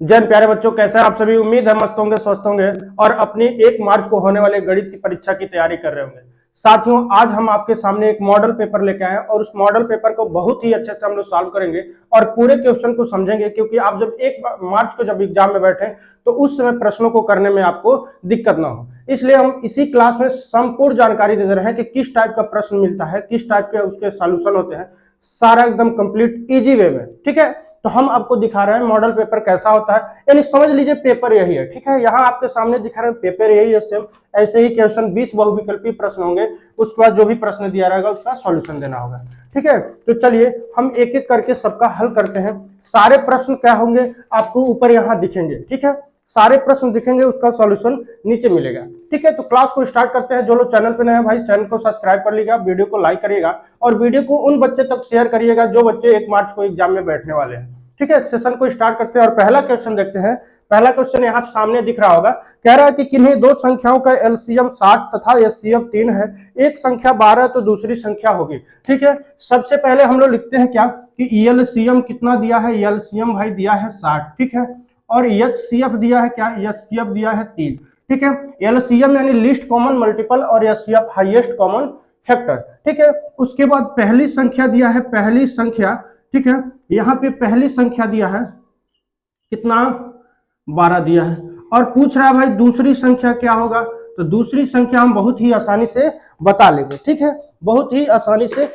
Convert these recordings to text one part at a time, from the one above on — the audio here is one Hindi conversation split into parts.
जैन प्यारे बच्चों, कैसे हैं आप सभी। उम्मीद है मस्त होंगे, स्वस्थ होंगे और अपनी 1 मार्च को होने वाले गणित की परीक्षा की तैयारी कर रहे होंगे। साथियों, आज हम आपके सामने एक मॉडल पेपर लेके आए हैं और उस मॉडल पेपर को बहुत ही अच्छे से हम लोग सॉल्व करेंगे और पूरे क्वेश्चन को समझेंगे, क्योंकि आप जब 1 मार्च को जब एग्जाम में बैठे तो उस समय प्रश्नों को करने में आपको दिक्कत ना हो। इसलिए हम इसी क्लास में संपूर्ण जानकारी दे रहे हैं कि किस टाइप का प्रश्न मिलता है, किस टाइप के उसके सॉल्यूशन होते हैं, सारा एकदम कंप्लीट इजी वे में। ठीक है, तो हम आपको दिखा रहे हैं मॉडल पेपर कैसा होता है, यानी समझ लीजिए पेपर यही है। ठीक है, यहाँ आपके सामने दिखा रहे हैं पेपर यही है सेम। ऐसे ही क्वेश्चन 20 बहुविकल्पी प्रश्न होंगे, उसके बाद जो भी प्रश्न दिया रहेगा उसका सॉल्यूशन देना होगा। ठीक है, तो चलिए हम एक एक करके सबका हल करते हैं। सारे प्रश्न क्या होंगे आपको ऊपर यहाँ दिखेंगे। ठीक है, सारे प्रश्न दिखेंगे, उसका सॉल्यूशन नीचे मिलेगा। ठीक है, तो क्लास को स्टार्ट करते हैं। जो लोग चैनल पे नए हैं भाई, चैनल को सब्सक्राइब कर लीजिएगा, वीडियो को लाइक करिएगा और वीडियो को उन बच्चे तक शेयर करिएगा जो बच्चे 1 मार्च को एग्जाम में बैठने वाले हैं। ठीक है, सेशन को स्टार्ट करते हैं और पहला क्वेश्चन देखते हैं। पहला क्वेश्चन यहाँ सामने दिख रहा होगा। कह रहा है कि किन्हीं 2 संख्याओं का एलसीएम 60 तथा एचसीएफ 3 है, एक संख्या 12 तो दूसरी संख्या होगी। ठीक है, सबसे पहले हम लोग लिखते हैं क्या कि एलसीएम कितना दिया है। एलसीएम भाई दिया है 60। ठीक है, और एचसीएफ दिया है क्या, एचसीएफ दिया है 3। ठीक है, एलसीएम यानी लीस्ट कॉमन मल्टीपल और एचसीएफ हाईएस्ट कॉमन फैक्टर। ठीक है, उसके बाद पहली संख्या दिया है, पहली संख्या। ठीक है, यहाँ पे पहली संख्या दिया है कितना, 12 दिया है और पूछ रहा है भाई दूसरी संख्या क्या होगा। तो दूसरी संख्या हम बहुत ही आसानी से बता लेंगे। ठीक है, बहुत ही आसानी से।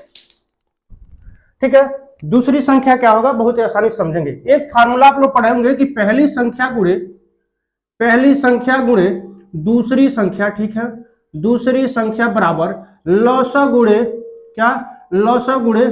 ठीक है, दूसरी संख्या क्या होगा बहुत ही आसानी से समझेंगे। एक फार्मूला आप लोग पढ़े होंगे कि पहली संख्या गुणे दूसरी संख्या। ठीक है, दूसरी संख्या बराबर लौसा गुणे क्या, लौसा गुणे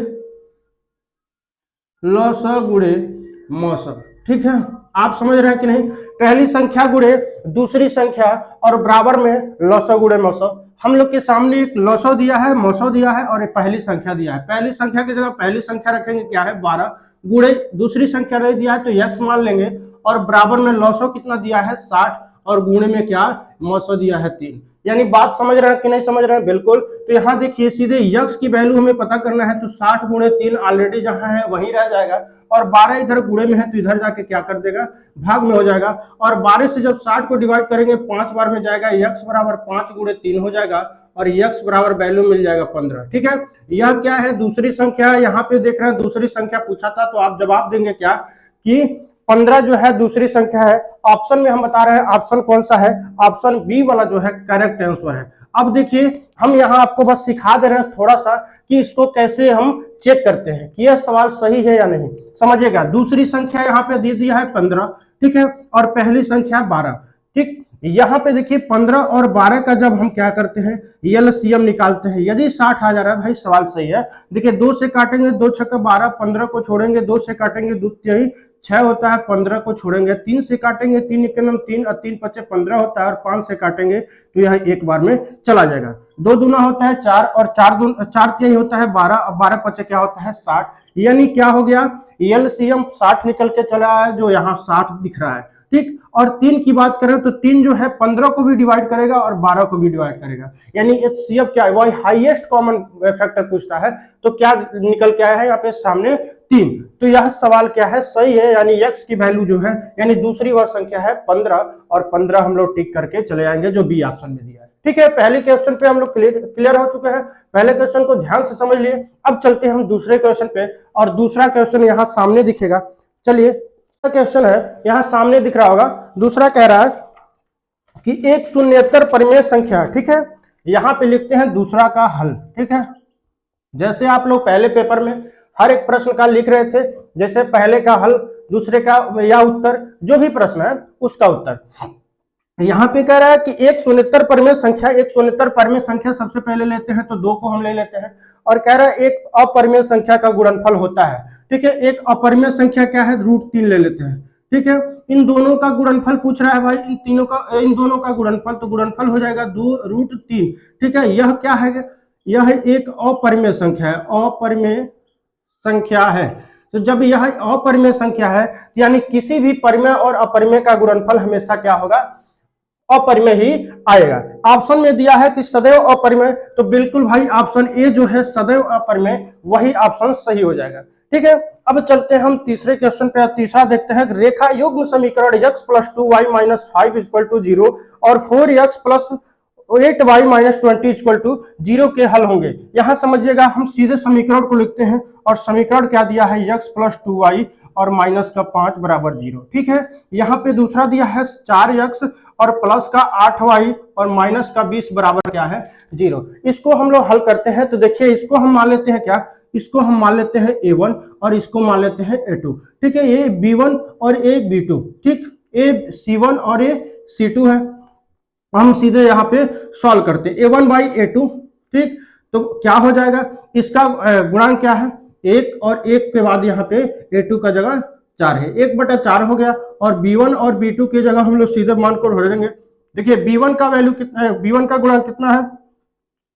मौसा। ठीक है, आप समझ रहे हैं कि नहीं। पहली संख्या गुणे दूसरी संख्या और बराबर में लौसा गुणे मौसा। हम लोग के सामने एक लौसो दिया है, मौसो दिया है और एक पहली संख्या दिया है। पहली संख्या की जगह पहली संख्या रखेंगे, क्या है 12, गुणे दूसरी संख्या नहीं दिया है तो x मान लेंगे और बराबर में लौसो कितना दिया है 60 और गुणे में क्या मौसो दिया है 3। यानी बात समझ रहे हैं कि नहीं समझ रहे हैं, बिल्कुल। तो यहाँ देखिए सीधे x की वैल्यू हमें पता करना है, तो 60 गुणे 3 ऑलरेडी जहां है वहीं रह जाएगा और 12 इधर गुणे में है तो इधर जाके क्या कर देगा, भाग में हो जाएगा। और 12 से जब 60 को डिवाइड करेंगे 5 बार में जाएगा, x बराबर 5 गुणे 3 हो जाएगा और x बराबर वैल्यू मिल जाएगा 15। ठीक है, यह क्या है दूसरी संख्या। यहाँ पे देख रहे हैं दूसरी संख्या पूछा था, तो आप जवाब देंगे क्या कि 15 जो है दूसरी संख्या है। ऑप्शन में हम बता रहे हैं ऑप्शन कौन सा है, ऑप्शन बी वाला जो है करेक्ट आंसर है। अब देखिए हम यहाँ आपको बस सिखा दे रहे हैं थोड़ा सा कि इसको कैसे हम चेक करते हैं कि यह सवाल सही है या नहीं। समझिएगा, दूसरी संख्या यहाँ पे दे दिया है 15। ठीक है, और पहली संख्या 12। ठीक, यहाँ पे देखिए 15 और 12 का जब हम क्या करते हैं एलसीएम निकालते हैं, यदि 60 आ जा रहा है भाई सवाल सही है। देखिए 2 से काटेंगे, 2 छक्का 12, 15 को छोड़ेंगे, 2 से काटेंगे 2 तिहाई 6 होता है, 15 को छोड़ेंगे, 3 से काटेंगे 3 एकम 3 और 3 पचे 15 होता है और 5 से काटेंगे तो यह एक बार में चला जाएगा। 2 दूना होता है 4 और 4 तिहाई होता है 12 और 12 पचे क्या होता है 60। यानी क्या हो गया एलसीएम 60 निकल के चला है, जो यहाँ 60 दिख रहा है। ठीक, और 3 की बात करें तो 3 जो है 15 को भी डिवाइड करेगा और 12 को भी डिवाइड करेगा। यानी एचसीएफ क्या है, वही हाईएस्ट कॉमन फैक्टर पूछता है, तो क्या निकल के आया है यहाँ पे सामने 3। तो यह सवाल क्या है सही है, यानी x की वैल्यू जो है यानी दूसरी वह संख्या है 15 और 15 हम लोग टिक करके चले आएंगे जो बी ऑप्शन में दिया है। ठीक है, पहले क्वेश्चन पे हम लोग क्लियर हो चुके हैं। पहले क्वेश्चन को ध्यान से समझ लिए। अब चलते हैं हम दूसरे क्वेश्चन पे और दूसरा क्वेश्चन यहाँ सामने दिखेगा। चलिए, क्वेश्चन है यहाँ सामने दिख रहा होगा। दूसरा कह रहा है कि एक शून्येतर परिमेय संख्या। ठीक है, यहाँ पे लिखते हैं दूसरा का हल। ठीक है, जैसे आप लोग पहले पेपर में हर एक प्रश्न का लिख रहे थे, जैसे पहले का हल, दूसरे का या उत्तर, जो भी प्रश्न है उसका उत्तर। यहाँ पे कह रहा है कि एक शून्येतर परिमेय संख्या, एक शून्येतर परिमेय संख्या सबसे पहले लेते हैं तो 2 को हम ले लेते हैं और कह रहा है एक अपरिमेय संख्या का गुणनफल होता है। ठीक है, एक अपरिमेय संख्या क्या है √3 ले लेते हैं। ठीक है, इन दोनों का गुणनफल पूछ रहा है भाई, इन दोनों का गुणनफल, तो गुणनफल हो जाएगा 2 √3। ठीक है, यह क्या है, यह एक अपरिमेय संख्या है, अपरिमेय संख्या है। तो जब यह अपरिमेय संख्या है यानी किसी भी परिमेय और अपरिमेय का गुणनफल हमेशा क्या होगा, अपरिमेय ही आएगा। ऑप्शन में दिया है कि सदैव अपरिमेय, तो बिल्कुल भाई ऑप्शन ए जो है सदैव अपरिमेय, वही ऑप्शन सही हो जाएगा। ठीक है, अब चलते हैं हम तीसरे क्वेश्चन पे। तीसरा देखते हैं, रेखा युग्म समीकरण x plus 2y minus 5 equal to 0 और 4x plus 8y minus 20 equal to 0 के हल होंगे। यहां समझिएगा, हम सीधे समीकरण को लिखते हैं और समीकरण क्या दिया है, x प्लस 2y और माइनस का 5 बराबर 0। ठीक है, यहाँ पे दूसरा दिया है 4x और प्लस का 8y और माइनस का 20 बराबर क्या है, 0। इसको हम लोग हल करते हैं तो देखिए, इसको हम मान लेते हैं क्या, इसको हम मान लेते हैं a1 और इसको मान लेते हैं a2। ठीक है, ये b1 और a b2, ठीक, a c1 और a c2 है। हम सीधे यहाँ पे सॉल्व करते हैं, a1 बाई a2। ठीक, तो क्या हो जाएगा, इसका गुणांक क्या है, 1 और 1 के बाद यहाँ पे a2 का जगह 4 है, 1/4 हो गया। और b1 और b2 की जगह हम लोग सीधे मान को रख देंगे। देखिए b1 का वैल्यू कितना है, b1 का गुणांक कितना है,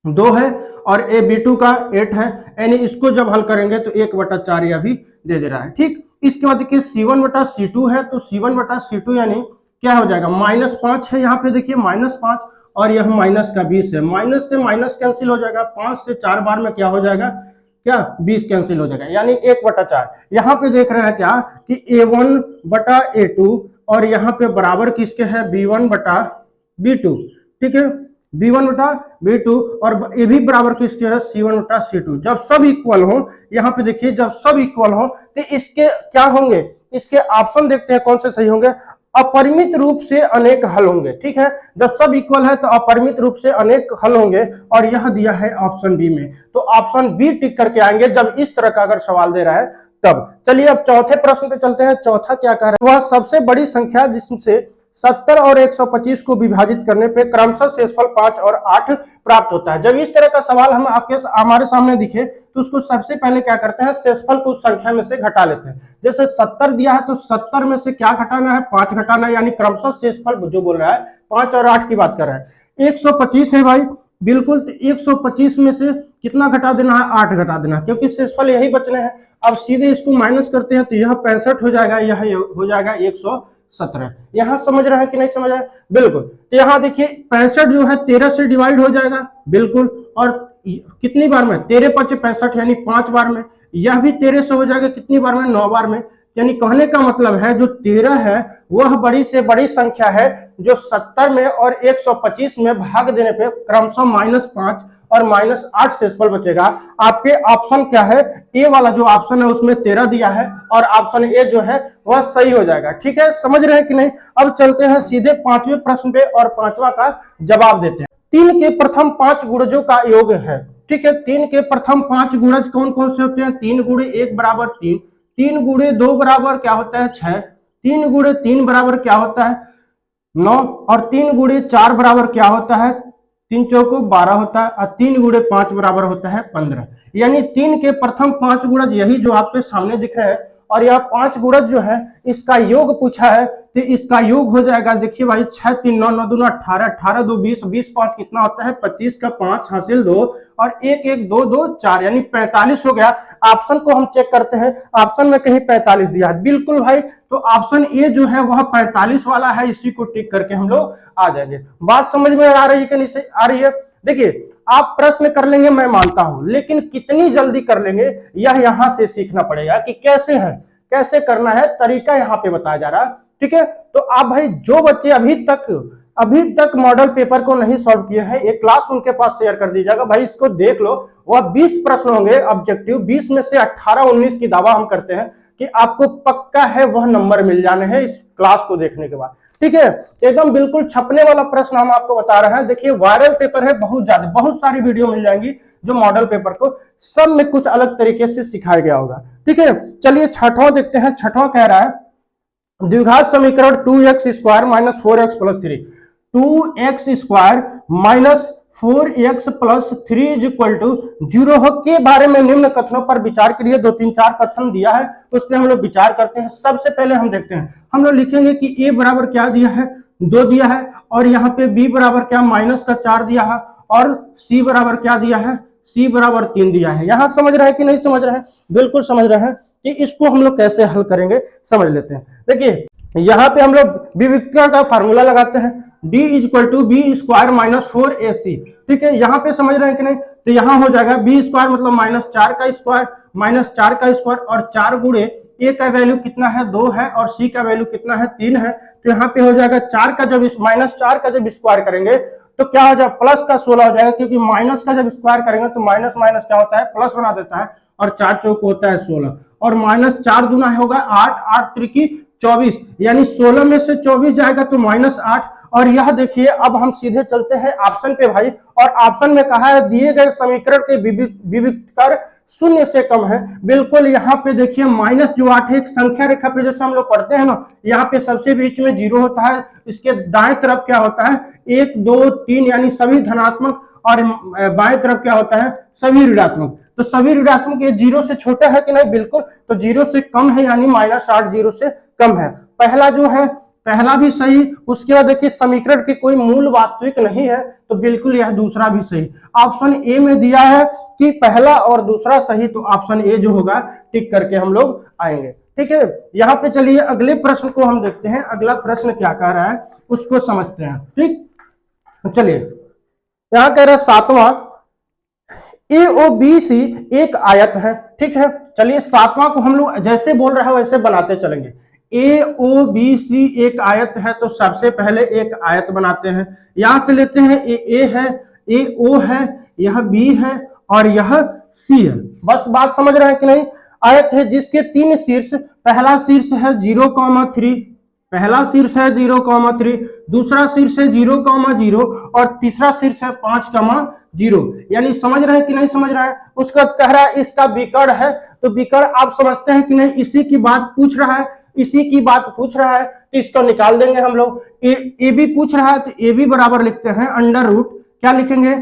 2 है और a b2 का 8 है, यानी इसको जब हल करेंगे तो 1/4 यह भी दे रहा है। ठीक, इसके बाद देखिए c1/c2 है, तो c1/c2 यानी क्या हो जाएगा, -5 है, यहाँ पे देखिए -5 और यह माइनस का 20 है, माइनस से माइनस कैंसिल हो जाएगा, 5 से 4 बार में क्या हो जाएगा, क्या 20 कैंसिल हो जाएगा, यानी 1/4। यहाँ पे देख रहे हैं क्या कि a1/a2 और यहाँ पे बराबर किसके है, b1/b2। ठीक है, b1/b2 और ये भी बराबर किसके है, c1/c2। जब सब इक्वल हो, यहाँ पे देखिए जब सब इक्वल हो तो इसके क्या होंगे, इसके ऑप्शन देखते हैं कौन से सही होंगे, अपरिमित रूप से अनेक हल होंगे। ठीक है, जब सब इक्वल है तो अपरिमित रूप से अनेक हल होंगे और यह दिया है ऑप्शन बी में, तो ऑप्शन बी टिक करके आएंगे जब इस तरह का अगर सवाल दे रहा है तब। चलिए अब चौथे प्रश्न पे चलते हैं। चौथा क्या कह रहा है, वह सबसे बड़ी संख्या जिससे 70 और 125 को विभाजित करने पे क्रमशः शेषफल 5 और 8 प्राप्त होता है। जब इस तरह का सवाल हम हमारे सामने दिखे तो उसको सबसे पहले क्या करते हैं, शेषफल को उस संख्या में से घटा लेते हैं। जैसे 70 दिया है तो 70 में से क्या घटाना है, 5 घटाना है, यानी क्रमशः शेषफल जो बोल रहा है 5 और 8 की बात कर रहा है। 125 है भाई, बिल्कुल, तो 125 में से कितना घटा देना है, 8 घटा देना है, क्योंकि शेषफल यही बचने हैं। अब सीधे इसको माइनस करते हैं तो यह 65 हो जाएगा, यह हो जाएगा 117। यहां समझ रहे हैं कि नहीं समझ रहे हैं, बिल्कुल। तो यहाँ देखिए 65 जो है 13 से डिवाइड हो जाएगा, बिल्कुल, और कितनी बार में, 13 × 5 = 65 यानी 5 बार में। यह भी 13 से हो जाएगा, कितनी बार में, 9 बार में। यानी कहने का मतलब है जो 13 है वह बड़ी से बड़ी संख्या है जो 70 में और 125 में भाग देने पे क्रमशः -5 और -8 शेषफल बचेगा। आपके ऑप्शन क्या है, ए वाला जो ऑप्शन है उसमें 13 दिया है और ऑप्शन ए जो है वह सही हो जाएगा। ठीक है, समझ रहे हैं कि नहीं। अब चलते हैं सीधे 5वें प्रश्न पे और 5वां का जवाब देते हैं। 3 के प्रथम 5 गुणजों का योग है। ठीक है, 3 के प्रथम 5 गुणज कौन कौन से होते हैं, 3 × 1 बराबर 3, 3 × 2 बराबर क्या होता है 6, 3 × 3 बराबर क्या होता है 9 और 3 × 4 बराबर क्या होता है, 3 चौको 12 होता है और 3 × 5 बराबर होता है 15। यानी 3 के प्रथम 5 गुणज यही जो आपके सामने दिख रहे हैं और यह 5 गुणज जो है इसका योग पूछा है तो इसका योग हो जाएगा, देखिए भाई 6 3 9 9 2 18 18 2 20 20 5 कितना होता है 25 का 5 हासिल 2 और 1 1 2 2 4 यानी 45 हो गया। ऑप्शन को हम चेक करते हैं, ऑप्शन में कहीं 45 दिया है, बिल्कुल भाई, तो ऑप्शन ए जो है वह 45 वाला है, इसी को टिक करके हम लोग आ जाएंगे। बात समझ में आ रही है कि नहीं आ रही है। देखिए आप प्रश्न कर लेंगे मैं मानता हूं, लेकिन कितनी जल्दी कर लेंगे यह यहां से सीखना पड़ेगा कि कैसे है, कैसे करना है, तरीका यहां पे बताया जा रहा है। ठीक है, तो आप भाई जो बच्चे अभी तक मॉडल पेपर को नहीं सॉल्व किए हैं, एक क्लास उनके पास शेयर कर दीजिएगा, भाई इसको देख लो। वह 20 प्रश्न होंगे ऑब्जेक्टिव, 20 में से 18 19 की दावा हम करते हैं कि आपको पक्का है वह नंबर मिल जाने हैं इस क्लास को देखने के बाद। ठीक है, एकदम बिल्कुल छपने वाला प्रश्न हम आपको बता रहे हैं। देखिए वायरल पेपर है, बहुत ज्यादा, बहुत सारी वीडियो मिल जाएंगी जो मॉडल पेपर को सब में कुछ अलग तरीके से सिखाया गया होगा। ठीक है, चलिए छठवां देखते हैं। छठवां कह रहा है द्विघात समीकरण 2x² - 4x + 3, 2x² - 4x + 3 = 0 के बारे में निम्न कथनों पर विचार करिए। 2 3 4 कथन दिया है, उस पर हम लोग विचार करते हैं। सबसे पहले हम देखते हैं, हम लोग लिखेंगे कि a बराबर क्या दिया है, 2 दिया है, और यहाँ पे b बराबर क्या -4 दिया है, और c बराबर क्या दिया है, c बराबर 3 दिया है। यहाँ समझ रहे हैं कि नहीं समझ रहे हैं, बिल्कुल समझ रहे हैं। कि इसको हम लोग कैसे हल करेंगे समझ लेते हैं। देखिए यहाँ पे हम लोग विविक्ता का फार्मूला लगाते हैं, d = b² - 4ac। ठीक है, यहाँ पे समझ रहे हैं कि नहीं, तो यहाँ हो जाएगा b² मतलब -4 का स्क्वायर -4 का स्क्वायर, और 4 गुणे ए का वैल्यू कितना है 2 है और सी का वैल्यू कितना है 3 है, तो यहाँ पे हो जाएगा 4 का जब -4 का जब स्क्वायर करेंगे तो क्या हो जाएगा प्लस का 16 हो जाएगा, क्योंकि माइनस का जब स्क्वायर करेंगे तो माइनस माइनस क्या होता है प्लस बना देता है, और 4 चौक होता है 16, और -4 दूना होगा 8, 8 त्रिकी 24, यानी 16 में से 24 जाएगा तो -8। और यह देखिए अब हम सीधे चलते हैं ऑप्शन पे भाई, और ऑप्शन में कहा है दिए गए समीकरण के विविध कर शून्य से कम है। बिल्कुल यहाँ पे देखिए माइनस जो 8 है, एक संख्या रेखा पे जैसे हम लोग पढ़ते हैं ना, यहाँ पे सबसे बीच में 0 होता है, इसके दाएं तरफ क्या होता है 1 2 3 यानी सभी धनात्मक, और बाएं तरफ क्या होता है सभी ऋणात्मक। तो सभी ऋणात्मक ये 0 से छोटा है कि नहीं, बिल्कुल, तो 0 से कम है यानी -8 0 से कम है। पहला जो है पहला भी सही, उसके बाद देखिए समीकरण के कोई मूल वास्तविक नहीं है, तो बिल्कुल यह दूसरा भी सही। ऑप्शन ए में दिया है कि पहला और दूसरा सही, तो ऑप्शन ए जो होगा टिक करके हम लोग आएंगे। ठीक है, यहाँ पे चलिए अगले प्रश्न को हम देखते हैं, अगला प्रश्न क्या कह रहा है उसको समझते हैं। ठीक, चलिए यहाँ कह रहा है 7वां, AOBC एक आयत है। ठीक है, चलिए 7वां को हम लोग जैसे बोल रहे हैं वैसे बनाते चलेंगे। AOBC एक आयत है, तो सबसे पहले एक आयत बनाते हैं। यहां से लेते हैं ए है, ए ओ है, यह बी है और यह सी है। बस बात समझ रहे हैं कि नहीं। आयत है जिसके 3 शीर्ष, पहला शीर्ष है 0,3, पहला शीर्ष है 0,3, दूसरा शीर्ष है 0,0 और तीसरा शीर्ष है 5,0, यानी समझ रहे हैं कि नहीं समझ रहे हैं। उसका कह रहा है इसका विकर्ण है, तो विकर्ण आप समझते हैं कि नहीं, इसी की बात पूछ रहा है, इसी की बात पूछ रहा है, तो इसको निकाल देंगे हम लोग। ए बी पूछ रहा है तो ए बी बराबर लिखते हैं √ क्या लिखेंगे,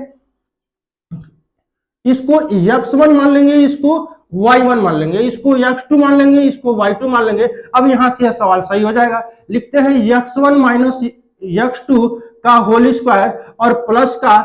इसको x1 मान लेंगे, इसको y1 मान लेंगे, इसको x2 मान लेंगे, इसको y2 मान लेंगे। अब यहां से यह सवाल सही हो जाएगा। लिखते हैं x1 माइनस x2 का होल स्क्वायर और प्लस का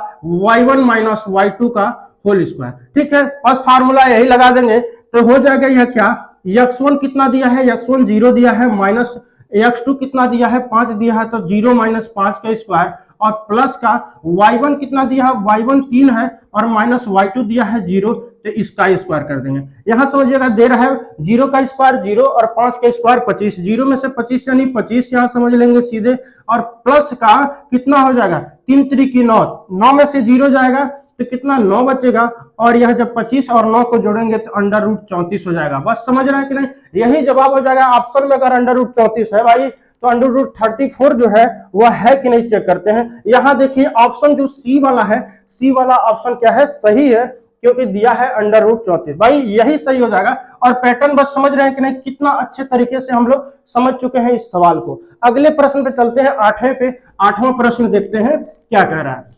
y1 माइनस y2 का होल स्क्वायर। ठीक है, बस फार्मूला यही लगा देंगे तो हो जाएगा। यह क्या x1 कितना दिया है, x1 0 दिया है, माइनस x2 कितना दिया है 5 दिया है, तो 0 - 5 का स्क्वायर, और प्लस का y1 कितना दिया है, y1 3 है और माइनस y2 दिया है 0, तो इसका स्क्वायर कर देंगे। यहां समझिएगा दे रहा है 0 का स्क्वायर 0 और 5 का स्क्वायर 25, 0 में से 25 यानी 25 यहां समझ लेंगे सीधे, और प्लस का कितना हो जाएगा 3 त्रिकी 9, 9 में से 0 जाएगा तो कितना 9 बचेगा, और यह जब 25 और 9 को जोड़ेंगे तो √ 34 हो जाएगा। बस समझ रहे हैं कि नहीं, यही जवाब हो जाएगा ऑप्शन में। अगर √ 34 है भाई तो √ 34 जो है वह है कि नहीं चेक करते हैं। यहां देखिए ऑप्शन जो सी वाला है, सी वाला ऑप्शन क्या है सही है, क्योंकि दिया है √ 34, भाई यही सही हो जाएगा। और पैटर्न बस समझ रहे हैं कि नहीं, कितना अच्छे तरीके से हम लोग समझ चुके हैं इस सवाल को। अगले प्रश्न पे चलते हैं, 8वें पे। 8वां प्रश्न देखते हैं क्या कह रहा है।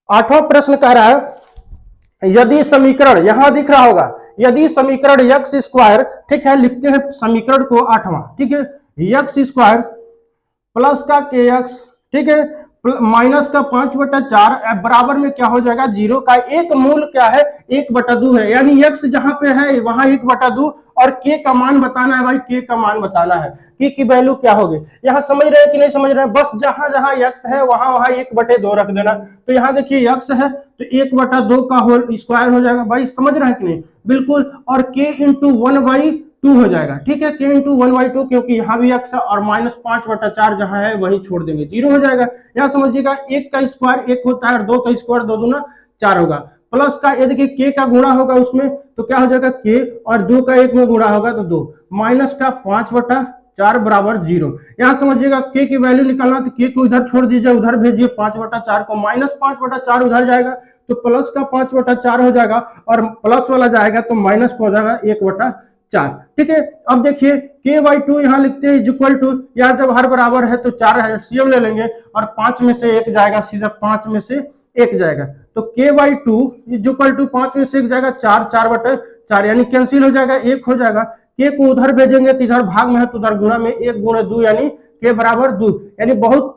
8वां प्रश्न कह रहा है यदि समीकरण, यहां दिख रहा होगा, यदि समीकरण x², ठीक है, लिखते हैं समीकरण को 8वां, ठीक है, x² प्लस का kx, ठीक है, माइनस का 5/4 बराबर में क्या हो जाएगा 0 का एक मूल क्या है 1/2 है, यानी x जहां पे है वहां 1/2, और k का मान बताना है भाई, k का मान बताना है, k की वैल्यू क्या होगी। यहां समझ रहे हैं कि नहीं समझ रहे हैं, बस जहां जहां x है वहां वहां 1/2 रख देना। तो यहां देखिए x है तो 1/2 का होल स्क्वायर हो जाएगा, भाई समझ रहे हैं कि नहीं, बिल्कुल, और k × 1/2 हो जाएगा। ठीक है, k × 1/2, क्योंकि यहाँ भी x है, और -5/4 जहां है वहीं छोड़ देंगे 0 हो जाएगा। यहाँ समझिएगा 1 का स्क्वायर 1 होता है और 2 का स्क्वायर 2 दूना 4 होगा, प्लस का ये देखिए k का गुणा होगा उसमें तो क्या हो जाएगा k, और 2 का 1 में गुणा होगा तो 2, माइनस का 5/4 बराबर 0। यहाँ समझिएगा k की वैल्यू निकालना, तो k को इधर छोड़ दीजिए, उधर भेजिए 5/4 को, -5/4 उधर जाएगा तो प्लस का 5/4 हो जाएगा, और प्लस वाला जाएगा तो माइनस को हो जाएगा 1/4। ठीक है, अब देखिए k/2 यहाँ लिखते हैं इक्वल टू, यहाँ जब हर बराबर है तो 4 एलसीएम ले लेंगे, और 5 में से 1 जाएगा, सीधा 5 में से 1 जाएगा, तो k/2 इक्वल टू 5 में से 1 जाएगा 4, 4/4 यानी कैंसिल हो जाएगा, 1 हो जाएगा। k को उधर भेजेंगे तो इधर भाग में है तो उधर गुणा में, 1 × 2 यानी k बराबर 2, यानी बहुत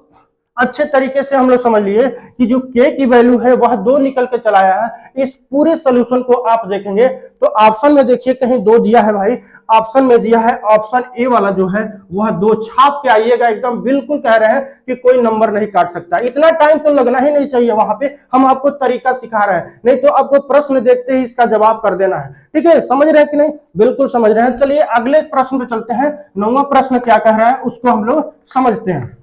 अच्छे तरीके से हम लोग समझ लिए कि जो k की वैल्यू है वह 2 निकल के चला आया है। इस पूरे सोल्यूशन को आप देखेंगे तो ऑप्शन में देखिए कहीं 2 दिया है भाई, ऑप्शन में दिया है ऑप्शन ए वाला जो है वह 2 छाप के आइएगा, एकदम बिल्कुल कह रहे हैं कि कोई नंबर नहीं काट सकता। इतना टाइम तो लगना ही नहीं चाहिए, वहां पे हम आपको तरीका सिखा रहे हैं, नहीं तो आपको प्रश्न देखते ही इसका जवाब कर देना है। ठीक है, समझ रहे हैं कि नहीं? बिल्कुल समझ रहे हैं। चलिए अगले प्रश्न पे चलते हैं। 9वां प्रश्न क्या कह रहा है उसको हम लोग समझते हैं।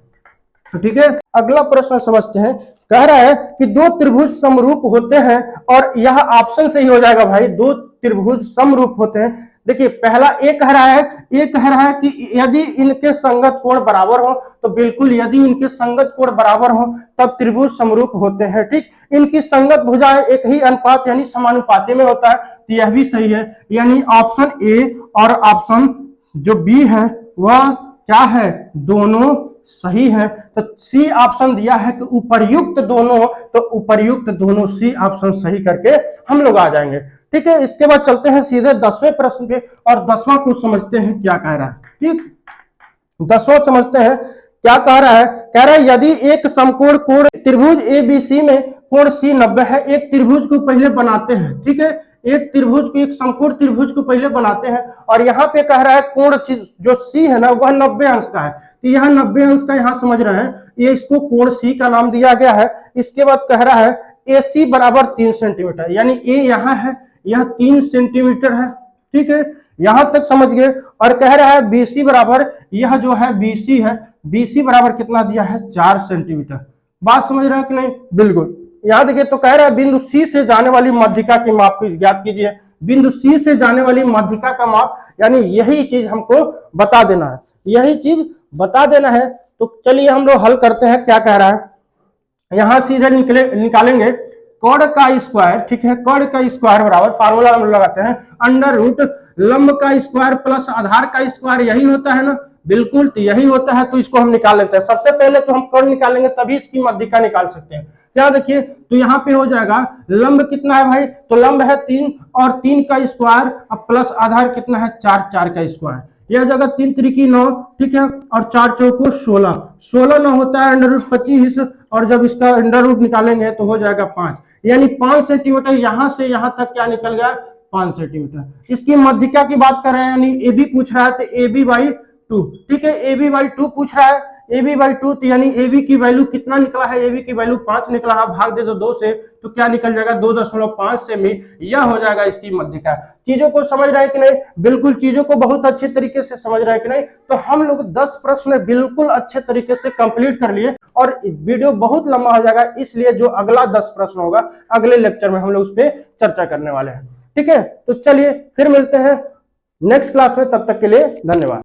ठीक है, अगला प्रश्न समझते हैं। कह रहा है कि 2 त्रिभुज समरूप होते हैं, और यह ऑप्शन से ही हो जाएगा भाई, 2 त्रिभुज समरूप होते हैं। देखिए पहला ये कह रहा है कि यदि इनके संगत कोण बराबर हो, तो बिल्कुल यदि इनके संगत कोण बराबर हो तब त्रिभुज समरूप होते हैं। ठीक, इनकी संगत भुजाएं एक ही अनुपात यानी समानुपाती में होता है, तो यह भी सही है। यानी ऑप्शन ए और ऑप्शन जो बी है वह क्या है, दोनों सही है। तो सी ऑप्शन दिया है कि उपर्युक्त दोनों, तो उपर्युक्त दोनों सी ऑप्शन सही करके हम लोग आ जाएंगे। ठीक है, इसके बाद चलते हैं सीधे 10वें प्रश्न पे, और 10वां को समझते हैं क्या कह रहा है। ठीक, 10वां समझते हैं क्या कह रहा है। कह रहा है यदि एक समकोण कोण त्रिभुज एबीसी में कोण सी 90 है। एक त्रिभुज को पहले बनाते हैं, ठीक है, एक त्रिभुज को, एक समकोण त्रिभुज को पहले बनाते हैं, और यहाँ पे कह रहा है कोण जो सी है ना वह 90 अंश का है। तो यह 90 अंश का यहाँ समझ रहे हैं, ये इसको कोण सी का नाम दिया गया है। इसके बाद कह रहा है ए सी बराबर 3 सेंटीमीटर, यानी ए यहाँ है, यह 3 सेंटीमीटर है। ठीक है, यहां तक समझ गए। और कह रहा है बीसी बराबर, यह जो है बीसी है, बीसी बराबर कितना दिया है, 4 सेंटीमीटर। बात समझ रहे हैं कि नहीं? बिल्कुल। यहां देखिए तो कह रहा है बिंदु सी से जाने वाली माध्यिका की माप को ज्ञात कीजिए। बिंदु सी से जाने वाली माध्यिका का माप, यानी यही चीज हमको बता देना है, यही चीज बता देना है। तो चलिए हम लोग हल करते हैं। क्या कह रहा है, यहां सीधे निकालेंगे कर्ण का स्क्वायर। ठीक है, कर्ण का स्क्वायर बराबर, फार्मूला हम लगाते हैं, अंडर रूट लंब का स्क्वायर प्लस आधार का स्क्वायर, यही होता है ना? बिल्कुल, तो यही होता है। तो इसको हम निकाल लेते हैं। सबसे पहले तो हम कर्ण निकालेंगे, तभी इसकी माध्यिका निकाल सकते हैं। क्या देखिए, तो यहाँ पे हो जाएगा लंब कितना है भाई, तो लंब है 3, और 3 का स्क्वायर अब प्लस आधार कितना है, 4, 4 का स्क्वायर, यह जगह 3 त्रिकी 9, ठीक है, और 4 चौको 16, 16 न होता है अंडर रूट 25, और जब इसका अंडर रूट निकालेंगे तो हो जाएगा 5, यानी 5 सेंटीमीटर। यहां से यहां तक क्या निकल गया, 5 सेंटीमीटर। इसकी माध्यिका की बात कर रहे हैं, यानी ए बी पूछ रहा है, तो ए बी बाई 2, ठीक है, ए बी बाई 2 पूछ रहा है, ए बी बाई 2, तो यानी ए बी की वैल्यू कितना निकला है, ए बी की वैल्यू 5 निकला है। भाग दे दो 2 से, तो क्या निकल जाएगा, 2.5 सेमी। यह हो जाएगा इसकी माध्यिका। चीजों को समझ रहे हैं कि नहीं? बिल्कुल, चीजों को बहुत अच्छे तरीके से समझ रहे हैं कि नहीं? तो हम लोग 10 प्रश्न बिल्कुल अच्छे तरीके से कंप्लीट कर लिए, और वीडियो बहुत लंबा हो जाएगा, इसलिए जो अगला 10 प्रश्न होगा अगले लेक्चर में हम लोग उस पर चर्चा करने वाले हैं। ठीक है, तो चलिए फिर मिलते हैं नेक्स्ट क्लास में, तब तक के लिए धन्यवाद।